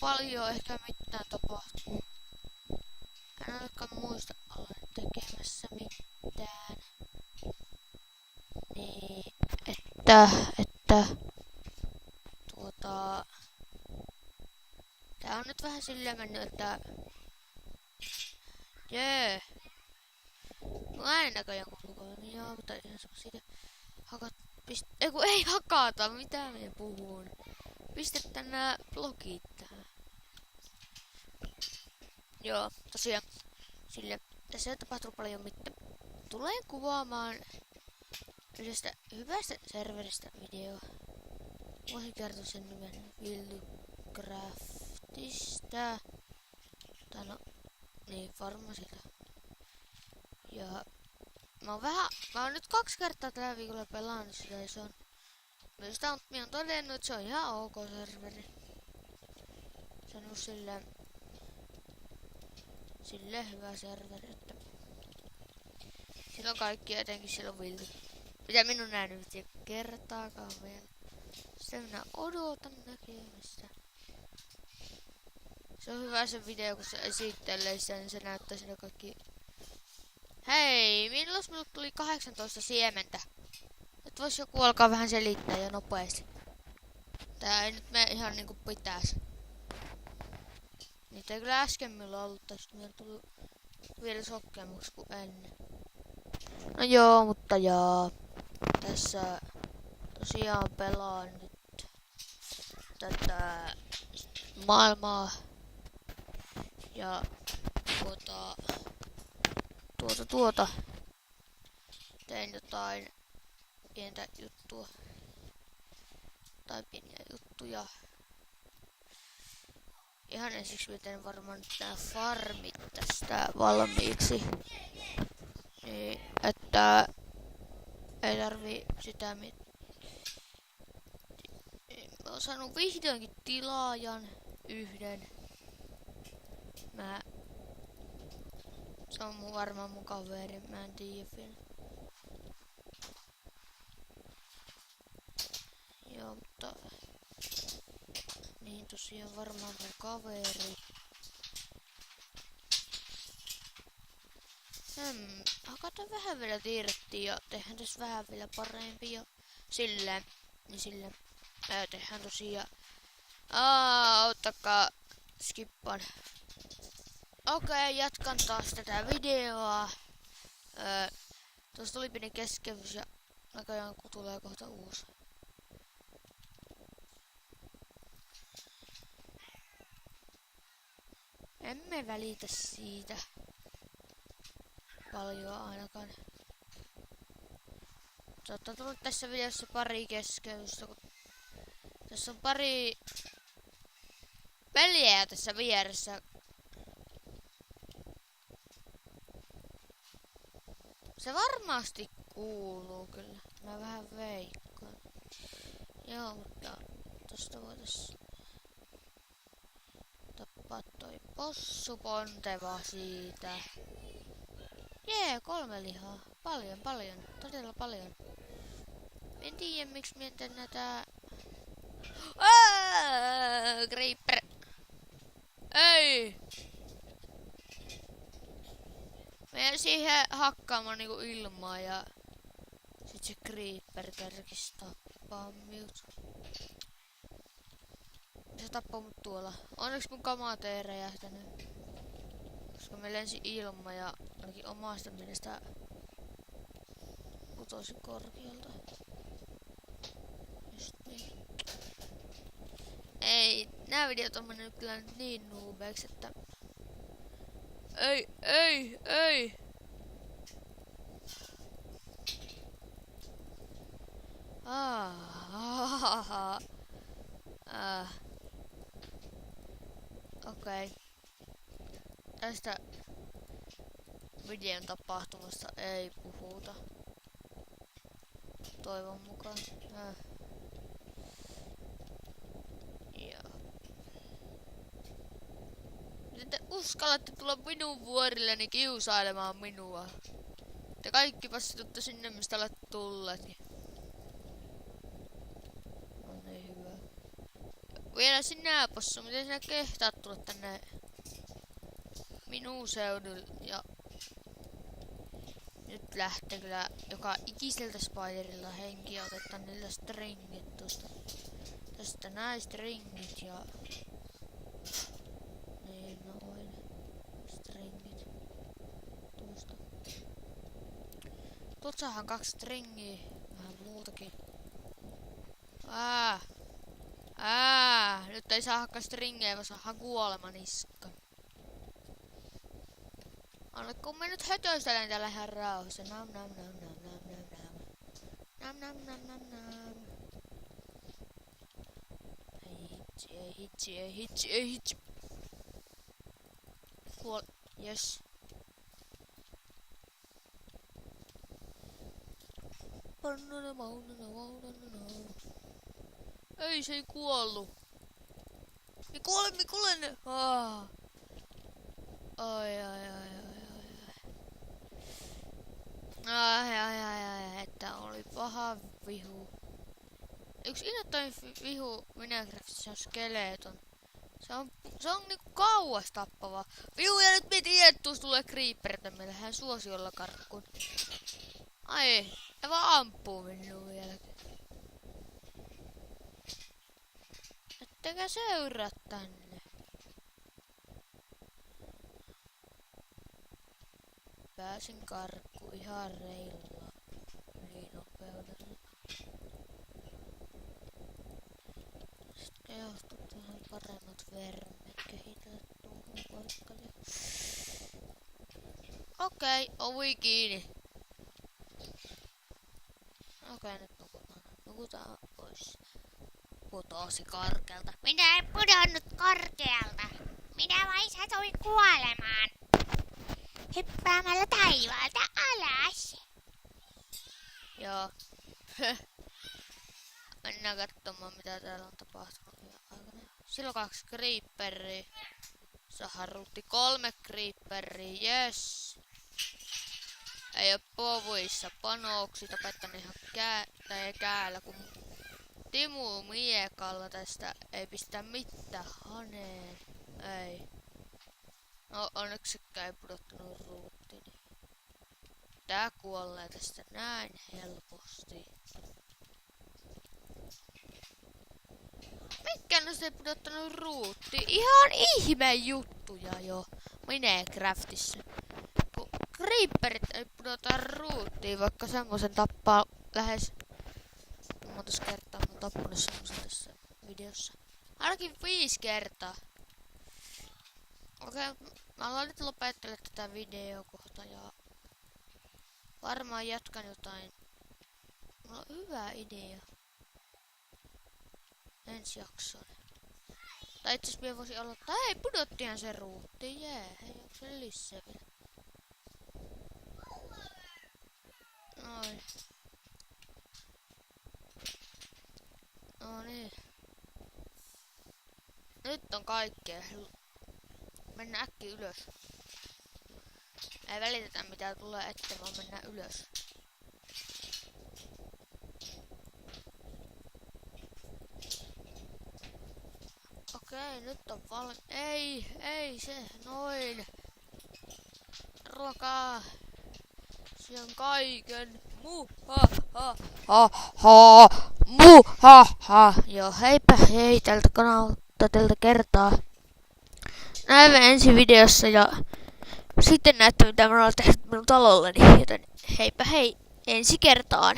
paljon ehkä mitään tapahtuu. En ainakaan muista olla tekemässä mitään. Niin, että tää on nyt vähän silleen mennyt, että jee. Mun äänen näköjään kuuluu, niin joo, mutta ihan sama siitä. Ei hakata, mitä minä puhun. Pistä tänne blogit tähän. Joo, tosiaan sille tässä ei tapahtuu paljon mitään. Tulen kuvaamaan yhdestä hyvästä serveristä video. Voisin kertoa sen nimen Wildcraftista. Tai no, niin Farmasilta. Ja mä oon nyt 2 kertaa tällä viikolla pelannut sitä ja se on minusta minä oon todennut, että se on ihan ok serveri. Se on silleen hyvä serveri, että siellä on kaikki, etenkin siellä on villi. Mitä minun nähnyt kertaakaan vielä. Sitä minä odotan näkemistä. Se on hyvä se video, kun se esittelee sitä, niin se näyttää siinä kaikki. Hei, milloin minulle tuli 18 siementä? Nyt vois joku alkaa vähän selittää jo nopeasti. Tää ei nyt mene ihan niinku pitäis. Niitä ei kyllä äsken minulla ollut, tai sitten meillä tuli vielä sokkeamuksi kuin ennen. No joo, mutta jaa. Tässä tosiaan pelaan nyt tätä maailmaa. Ja tein jotain pientä juttua. Tai pieniä juttuja. Ihan ensiksi miten varmaan tää farmit tästä valmiiksi. Niin, että ei tarvii sitä mä oon saanut vihdoinkin tilaajan yhden. Se on varmaan mun kaveri, mä en tiedä vielä. Joo, mutta niin tosiaan varmaan mun kaveri. Hakataan vähän vielä tirttiä ja tehdään tässä vähän vielä parempi ja silleen tehdään tosiaan. Ottakaa skippan. Okei, jatkan taas tätä videoa. Tuossa tuli pieni keskeytys ja näköjään kun tulee kohta uusi. Emme välitä siitä paljon ainakaan. Saattaa tulla tässä videossa pari keskeytystä, kun tässä on pari peliä tässä vieressä. Se varmasti kuuluu kyllä. Mä vähän veikkaan. Joo, mutta tosta voitais tappaa toi possu ponteva siitä. Jee, 3 lihaa. Paljon. Todella paljon. En tiedä miksi mietin näitä. Creeper! Ei! Mä jäin siihen hakkaamaan niinku ilmaa ja sit se creeper kerkis tappaa minut. Se tappaa mut tuolla. Onneksi mun kamat ei räjähtänyt. Koska me lensi ilma ja ainakin omasta mielestä putosi korkealta. Just niin. Ei, nää videot on mennyt kyllä niin noobeiksi, että ei! Okei. Tästä videon tapahtumasta ei puhuta. Toivon mukaan. Miten te uskallatte tulla minun vuorilleni kiusailemaan minua? Te kaikki passitutte sinne, mistä olette tulleetkin. No niin hyvä. Vielä sinä, possu, miten sinä kehtaat tulla tänne minun seudulle ja nyt lähtee kyllä joka ikiseltä spiderilla henki ja otetaan niillä stringit tuosta. Tästä näin stringit ja niin noin stringit tuosta. Tuolta saadaan 2 stringiä, vähän muutakin. Nyt ei saada stringejä, vaan saadaan kuolemaniska. Anna kun mä nyt hötöstelen täällä ihan rauhassa. Nam nam nam nam nam nam nam. Nam nam nam nam nam. Ei hitsi. Kuol... Jes. Ei se ei kuollu. Mi kuolen. Ai. Että oli paha vihu. Yksi innoittain vihu Minecraftissa on skeleton. Se on niinku kauas tappava. Vihu ja nyt mietin, että tuossa tulee creeperitä meillähän suosiolla karkkuun. Ai, ja vaan ampuu minua vieläkin. Ettekä seuraa tänne. Pääsin karkku ihan reilulla ylinopeudella. Sitten johtuu tähän paremmat vermet kehitellä tuohon porkkalle. Okei, ovi kiinni. Okei, nyt nukutaan. Nukutaan pois. Putosi korkealta. Minä en pudonnut korkealta. Minä vain satuin kuolemaan. Hyppäämällä taivaalta alas. Joo. Mennään katsomaan mitä täällä on tapahtunut hyvän aikana. Silloin 2 creeperia. Sahan ruutti 3 creeperia, yes. Ei oo povuissa panoksi, tapettan ihan käällä kun Timu miekalla tästä ei pistä mitään haneen. Ei. No onneksi ei pudottanut ruutti. Tää kuolee tästä näin helposti. Mikä no se ei pudottanut ruutti? Ihan ihme juttuja jo Minecraftissa. Kun creeperit ei pudota ruuttia, vaikka semmosen tappaa lähes montas kertaa mä oon tappunut semmosen tässä videossa. Ainakin 5 kertaa. Okei, mä aloin nyt lopettele tätä videokohtaa ja varmaan jatkan jotain. Mulla on hyvä idea. Ensi jaksoon. Tai itse asiassa voisin aloittaa. Hei, pudottihan se ruutti. Jee, hei, onko se lisää vielä? Noin. No niin. Nyt on kaikkea. Mennään äkki ylös. Ei välitetä mitä tulee eteen, vaan mennään ylös. Okei, nyt on ei se, noin. Ruokaa. Syön kaiken. Muhaha. Joo, heipä hei tältä kanalta tältä kertaa. Näemme ensi videossa ja sitten näette mitä mä oon tehnyt minun talolleni. Joten heipä hei ensi kertaan.